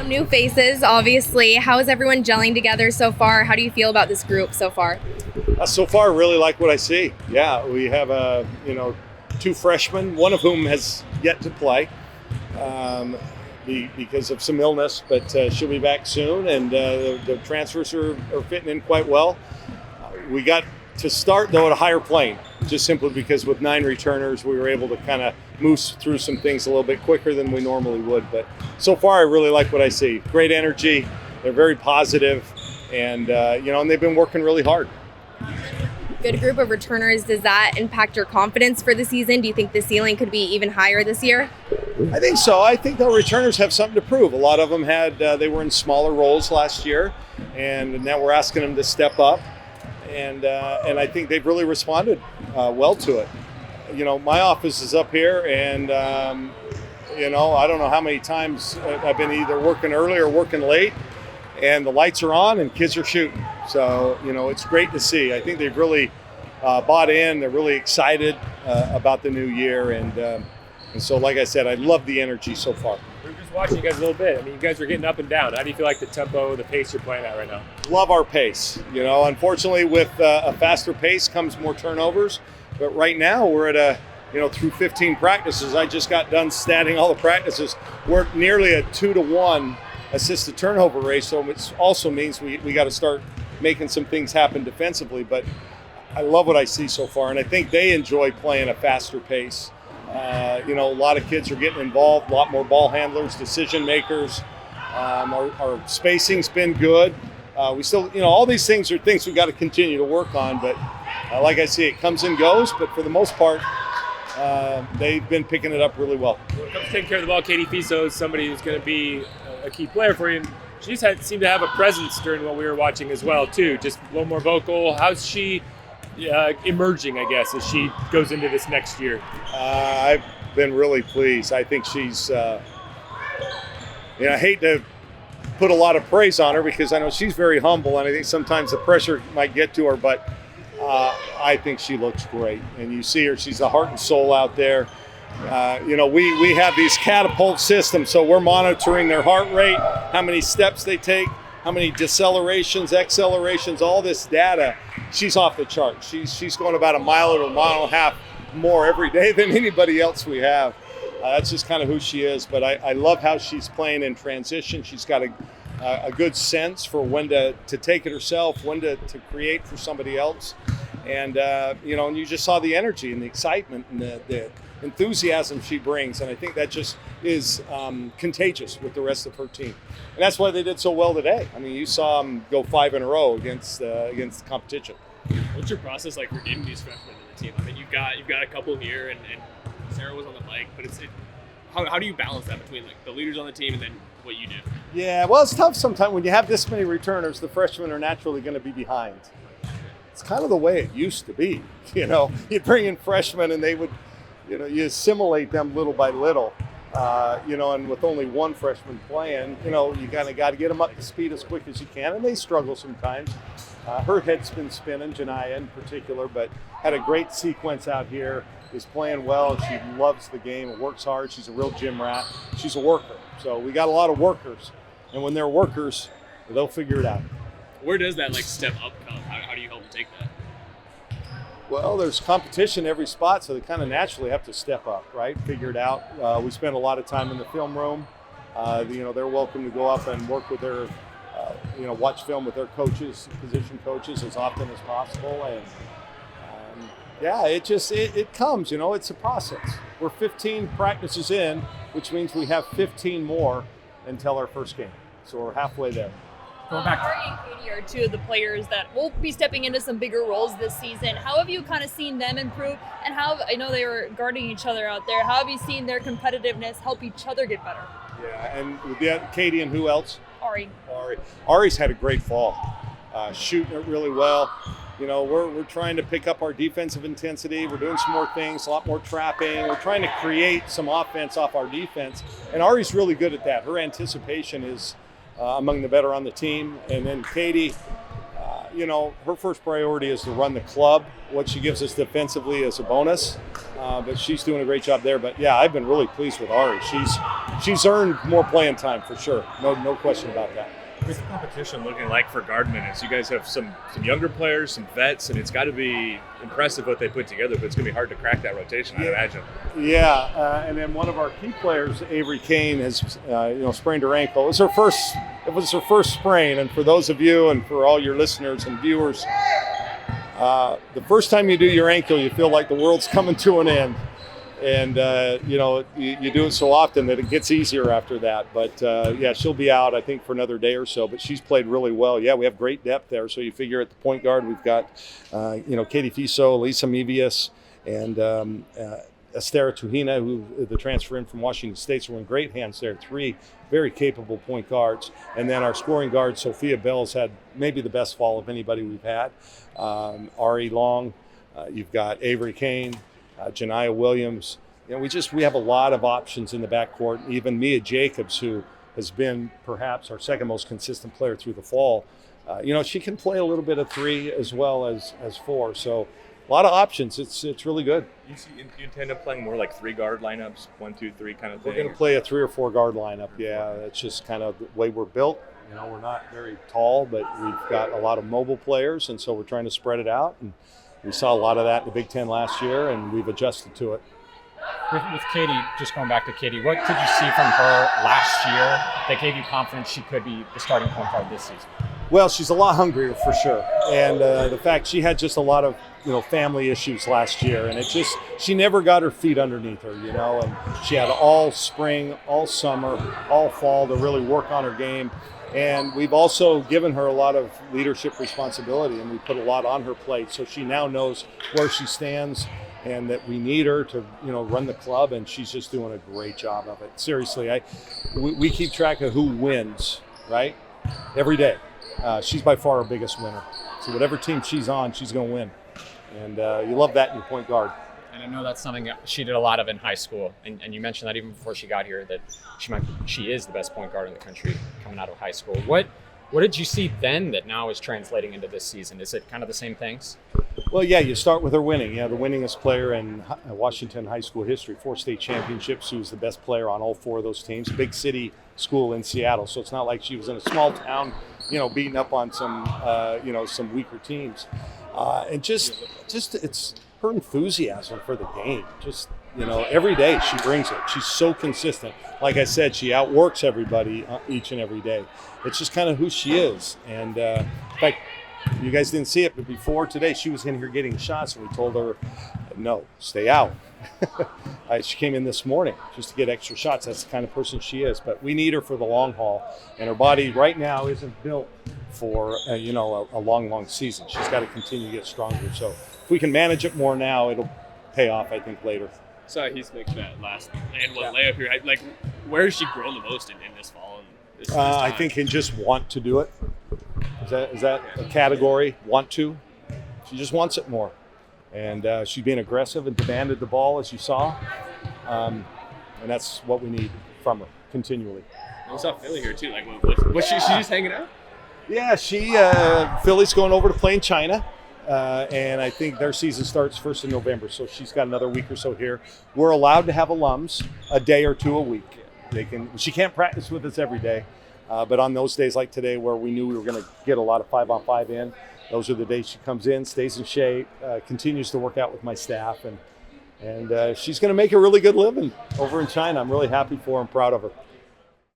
Some new faces, obviously. How is everyone gelling together so far? How do you feel about this group so far? So far, really like what I see. Yeah, we have two freshmen, one of whom has yet to play because of some illness, but she'll be back soon, and the transfers are fitting in quite well. We got to start, though, at a higher plane, just simply because with 9 returners, we were able to kind of move through some things a little bit quicker than we normally would. But so far, I really like what I see. Great energy. They're very positive, and and they've been working really hard. Good group of returners. Does that impact your confidence for the season? Do you think the ceiling could be even higher this year? I think so. I think the returners have something to prove. A lot of them they were in smaller roles last year, and now we're asking them to step up, and I think they've really responded well to it. My office is up here, and I don't know how many times I've been either working early or working late, and the lights are on and kids are shooting. So, it's great to see. I think they've really bought in. They're really excited about the new year. And so, like I said, I love the energy so far. We were just watching you guys a little bit. I mean, you guys are getting up and down. How do you feel like the tempo, the pace you're playing at right now? Love our pace. Unfortunately, with a faster pace comes more turnovers. But right now, we're at through 15 practices. I just got done statting all the practices. We're nearly a 2-to-1 assist to turnover ratio, which also means we got to start making some things happen defensively. But I love what I see so far, and I think they enjoy playing a faster pace. A lot of kids are getting involved, a lot more ball handlers, decision makers. Our spacing's been good. We still, all these things are things we got to continue to work on, but like I see, it comes and goes, but for the most part, they've been picking it up really well. When it comes to taking care of the ball, Katie Fiso is somebody who's going to be a key player for you. And she seemed to have a presence during what we were watching as well, too. Just a little more vocal. How's she emerging, I guess, as she goes into this next year? I've been really pleased. I think she's, I hate to put a lot of praise on her because I know she's very humble, and I think sometimes the pressure might get to her, but I think she looks great. And you see her, she's the heart and soul out there. We have these catapult systems, so we're monitoring their heart rate, how many steps they take, how many decelerations, accelerations, all this data. She's off the chart. She's going about a mile or a mile and a half more every day than anybody else we have. That's just kind of who she is. But I love how she's playing in transition. She's got a good sense for when to take it herself, when to create for somebody else. And, and you just saw the energy and the excitement and the enthusiasm she brings. And I think that just is contagious with the rest of her team. And that's why they did so well today. I mean, you saw them go 5 in a row against the competition. What's your process like for getting these freshmen to the team? I mean, you've got a couple here, and Sarah was on the mic, but how do you balance that between like the leaders on the team and then what you do? Yeah, well, it's tough sometimes when you have this many returners. The freshmen are naturally going to be behind. It's kind of the way it used to be. You'd bring in freshmen and they would, you assimilate them little by little. And with only one freshman playing, you kind of got to get them up to speed as quick as you can, and they struggle sometimes. Her head's been spinning, Janiyah in particular, but had a great sequence out here, is playing well, and she loves the game, works hard. She's a real gym rat. She's a worker. So we got a lot of workers, and when they're workers, they'll figure it out. Where does that step up come? How do you help them take that? Well, there's competition every spot, so they kind of naturally have to step up, right? Figure it out. We spend a lot of time in the film room. They're welcome to go up and work with their, watch film with their coaches, position coaches as often as possible. And it comes, it's a process. We're 15 practices in, which means we have 15 more until our first game. So we're halfway there. Going back. Ari and Katie are two of the players that will be stepping into some bigger roles this season. How have you kind of seen them improve? And I know they were guarding each other out there. How have you seen their competitiveness help each other get better? Yeah, and Katie and who else? Ari. Ari's had a great fall, shooting it really well. We're trying to pick up our defensive intensity. We're doing some more things, a lot more trapping. We're trying to create some offense off our defense. And Ari's really good at that. Her anticipation is among the better on the team. And then Katie, her first priority is to run the club. What she gives us defensively is a bonus, but she's doing a great job there. But yeah, I've been really pleased with Ari. She's earned more playing time for sure. No question about that. What's the competition looking like for guard minutes? You guys have some younger players, some vets, and it's got to be impressive what they put together, but it's going to be hard to crack that rotation, I imagine. Yeah, and then one of our key players, Avery Kane, has sprained her ankle. It was her first sprain, and for those of you and for all your listeners and viewers, the first time you do your ankle, you feel like the world's coming to an end. And, you do it so often that it gets easier after that. But, she'll be out, I think, for another day or so. But she's played really well. Yeah, we have great depth there. So you figure at the point guard, we've got, Katie Fiso, Lisa Mevius, and Estera Tuhina, who the transfer in from Washington State. So we're in great hands there. 3 very capable point guards. And then our scoring guard, Sophia Bell's had maybe the best fall of anybody we've had. Ari Long, you've got Avery Kane. Janiyah Williams. We have a lot of options in the backcourt. Even Mia Jacobs, who has been perhaps our second most consistent player through the fall. She can play a little bit of 3 as well as 4. So a lot of options. It's really good. You intend on playing more like 3 guard lineups, 1, 2, 3 kind of thing? We're going to play a 3 or 4 guard lineup. Yeah, that's just kind of the way we're built. We're not very tall, but we've got a lot of mobile players, and so we're trying to spread it out. And we saw a lot of that in the Big Ten last year, and we've adjusted to it. With Katie, just going back to Katie, what did you see from her last year that gave you confidence she could be the starting point guard this season? Well, she's a lot hungrier for sure. And the fact she had just a lot of, family issues last year, and she never got her feet underneath her, and she had all spring, all summer, all fall to really work on her game. And we've also given her a lot of leadership responsibility, and we put a lot on her plate. So she now knows where she stands and that we need her to, run the club, and she's just doing a great job of it. Seriously, we keep track of who wins, right? Every day. She's by far our biggest winner. So whatever team she's on, she's going to win. And you love that in your point guard. And I know that's something that she did a lot of in high school. And you mentioned that even before she got here, that she is the best point guard in the country coming out of high school. What did you see then that now is translating into this season? Is it kind of the same things? Well, yeah, you start with her winning. Yeah, the winningest player in Washington high school history, 4 state championships. She was the best player on all 4 of those teams. Big city school in Seattle, so it's not like she was in a small town, beating up on some, some weaker teams. And just it's her enthusiasm for the game. Just, every day she brings it. She's so consistent. Like I said, she outworks everybody each and every day. It's just kind of who she is. And in fact, you guys didn't see it, but before today, she was in here getting shots, and we told her, no, stay out. She came in this morning just to get extra shots. That's the kind of person she is. But we need her for the long haul, and her body right now isn't built for a long season. She's got to continue to get stronger. So if we can manage it more now, it'll pay off, I think, later. So he's making that last and one layup here. Like, where has she grown the most in this fall? And this I think can just want to do it. Is that a category? Want to? She just wants it more. And she's being aggressive and demanded the ball, as you saw. And that's what we need from her continually. We saw Philly here, too. Like, was she just hanging out? Yeah, Philly's going over to play in China. And I think their season starts 1st of November. So she's got another week or so here. We're allowed to have alums a day or 2 a week. She can't practice with us every day. But on those days like today where we knew we were going to get a lot of 5-on-5 in, those are the days she comes in, stays in shape, continues to work out with my staff. And she's going to make a really good living over in China. I'm really happy for her and proud of her.